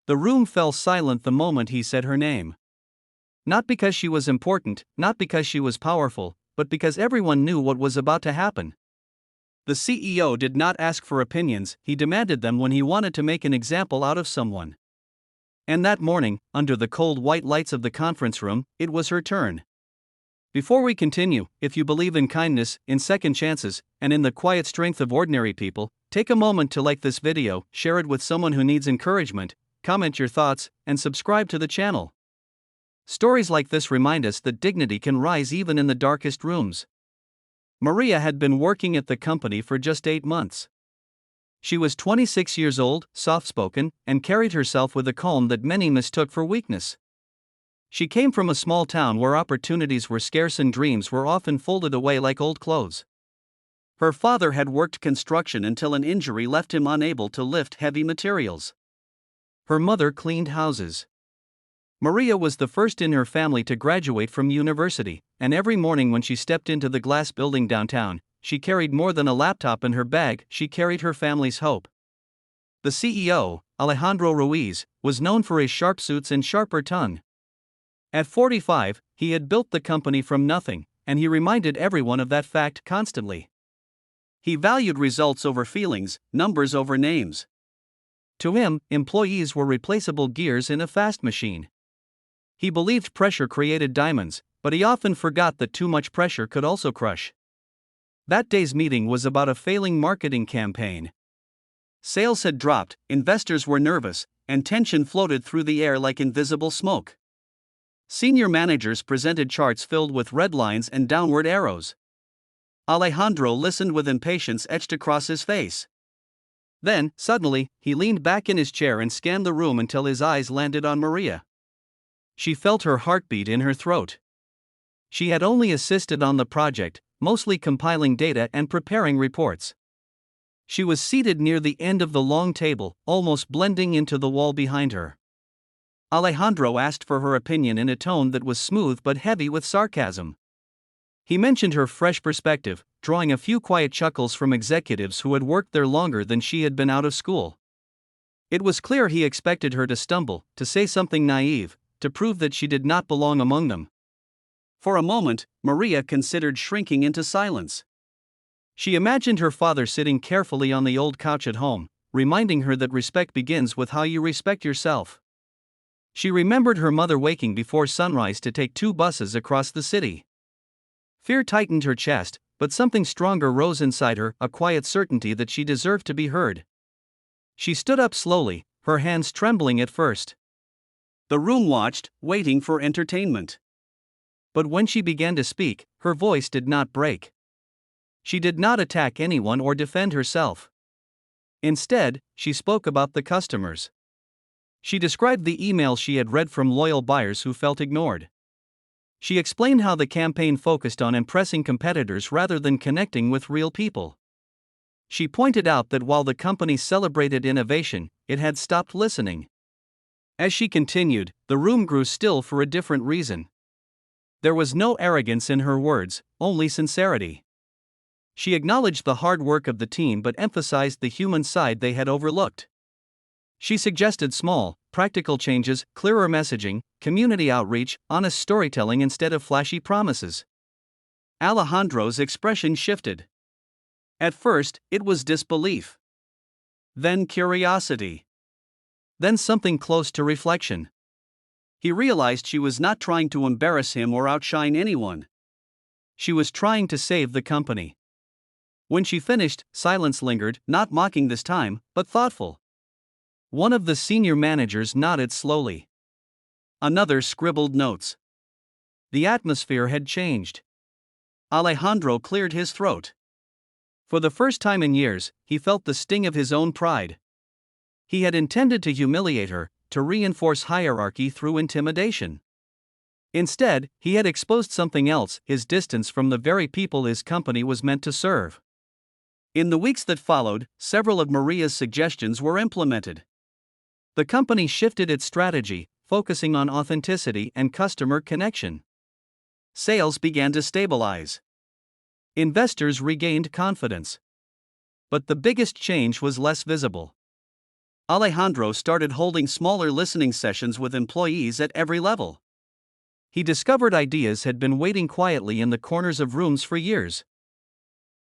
The room fell silent the moment he said her name. Not because she was important, not because she was powerful, but because everyone knew what was about to happen. The CEO did not ask for opinions, he demanded them when he wanted to make an example out of someone. And that morning, under the cold white lights of the conference room, it was her turn. Before we continue, if you believe in kindness, in second chances, and in the quiet strength of ordinary people, take a moment to like this video, share it with someone who needs encouragement, comment your thoughts, and subscribe to the channel. Stories like this remind us that dignity can rise even in the darkest rooms. Maria had been working at the company for just 8 months. She was 26 years old, soft-spoken, and carried herself with a calm that many mistook for weakness. She came from a small town where opportunities were scarce and dreams were often folded away like old clothes. Her father had worked construction until an injury left him unable to lift heavy materials. Her mother cleaned houses. Maria was the first in her family to graduate from university, and every morning when she stepped into the glass building downtown, she carried more than a laptop in her bag, she carried her family's hope. The CEO, Alejandro Ruiz, was known for his sharp suits and sharper tongue. At 45, he had built the company from nothing, and he reminded everyone of that fact constantly. He valued results over feelings, numbers over names. To him, employees were replaceable gears in a fast machine. He believed pressure created diamonds, but he often forgot that too much pressure could also crush. That day's meeting was about a failing marketing campaign. Sales had dropped, investors were nervous, and tension floated through the air like invisible smoke. Senior managers presented charts filled with red lines and downward arrows. Alejandro listened with impatience etched across his face. Then, suddenly, he leaned back in his chair and scanned the room until his eyes landed on Maria. She felt her heartbeat in her throat. She had only assisted on the project, mostly compiling data and preparing reports. She was seated near the end of the long table, almost blending into the wall behind her. Alejandro asked for her opinion in a tone that was smooth but heavy with sarcasm. He mentioned her fresh perspective, drawing a few quiet chuckles from executives who had worked there longer than she had been out of school. It was clear he expected her to stumble, to say something naive, to prove that she did not belong among them. For a moment, Maria considered shrinking into silence. She imagined her father sitting carefully on the old couch at home, reminding her that respect begins with how you respect yourself. She remembered her mother waking before sunrise to take 2 buses across the city. Fear tightened her chest, but something stronger rose inside her, a quiet certainty that she deserved to be heard. She stood up slowly, her hands trembling at first. The room watched, waiting for entertainment. But when she began to speak, her voice did not break. She did not attack anyone or defend herself. Instead, she spoke about the customers. She described the emails she had read from loyal buyers who felt ignored. She explained how the campaign focused on impressing competitors rather than connecting with real people. She pointed out that while the company celebrated innovation, it had stopped listening. As she continued, the room grew still for a different reason. There was no arrogance in her words, only sincerity. She acknowledged the hard work of the team but emphasized the human side they had overlooked. She suggested small, practical changes, clearer messaging, community outreach, honest storytelling instead of flashy promises. Alejandro's expression shifted. At first, it was disbelief. Then curiosity. Then something close to reflection. He realized she was not trying to embarrass him or outshine anyone. She was trying to save the company. When she finished, silence lingered, not mocking this time, but thoughtful. One of the senior managers nodded slowly. Another scribbled notes. The atmosphere had changed. Alejandro cleared his throat. For the first time in years, he felt the sting of his own pride. He had intended to humiliate her, to reinforce hierarchy through intimidation. Instead, he had exposed something else, his distance from the very people his company was meant to serve. In the weeks that followed, several of Maria's suggestions were implemented. The company shifted its strategy, focusing on authenticity and customer connection. Sales began to stabilize. Investors regained confidence. But the biggest change was less visible. Alejandro started holding smaller listening sessions with employees at every level. He discovered ideas had been waiting quietly in the corners of rooms for years.